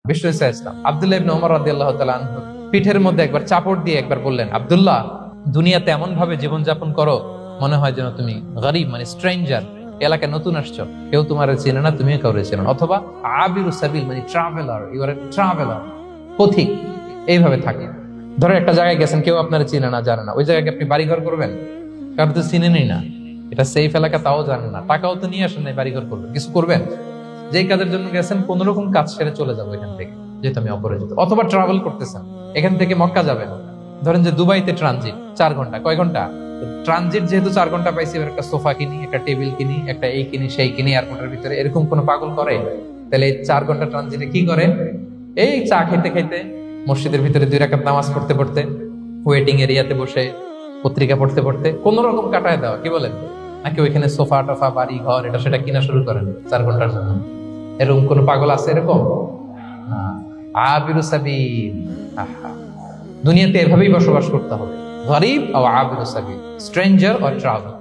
বিষ্ণু ইসলাম আব্দুল্লাহ ইবনে ওমর রাদিয়াল্লাহু তাআলা আনহু পিঠের মধ্যে একবার চাপড় দিয়ে একবার বললেন, আব্দুল্লাহ, দুনিয়াতে এমন ভাবে জীবনযাপন করো মনে হয় যেন তুমি গরিব, মানে স্ট্রেঞ্জার, এলাকায় নতুন আসছো, কেউ তোমার চেনে না, তুমিও কাউরে চেনো না। অথবা আবিরু সাবিল, মানে traveller, you are a traveller, পথিক, এইভাবে থাকে। ধরো একটা জায়গায় গেছেন, কেউ আপনার চিনে না, জানে না, ওই জায়গায় আপনি বাড়িঘর করবেন? কারণ তো চিনেনই না, এটা সেফ এলাকা, তাও জানেন না, টাকাও তো নিয়ে আসেন নাই বাড়িঘর করবেন, কিছু করবেন? যেই কাজের জন্য গেছেন কোন রকম কাজ সেরে চলে যাবো এখান থেকে, যেহেতু আমি অপরিচিত। অথবা ট্রাভেল করতেছেন, এখান থেকে মক্কা যাবেন, ধরেন যে দুবাইতে ট্রানজিট 4 ঘন্টা, কয় ঘন্টা ট্রানজিট, যেহেতু 4 ঘন্টা পাইছি, এবার একটা সোফা কিনি, একটা টেবিল কিনি, একটা এই কিনি সেই কিনি এয়ারপোর্টের ভিতরে, এরকম কোন পাগল করে? তাহলে এই 4 ঘন্টা ট্রানজিটে কি করে? এই চা খেতে খেতে, মসজিদের ভিতরে 2 রাকাত নামাজ পড়তে পড়তে, ওয়েটিং এরিয়াতে বসে পত্রিকা পড়তে পড়তে কোন রকম কাটায় দেওয়া, কি বলেন? নাকি ওইখানে সোফা টোফা, বাড়ি ঘর, এটা সেটা কিনা শুরু করেন 4 ঘন্টার জন্য? এরকম কোন পাগল আছে এরকম? আবিরু সাবিল। দুনিয়াতে এভাবেই বসবাস করতে হবে, গরিব ও আবিরু সাবিল, স্ট্রেঞ্জার অর ট্রাভেল।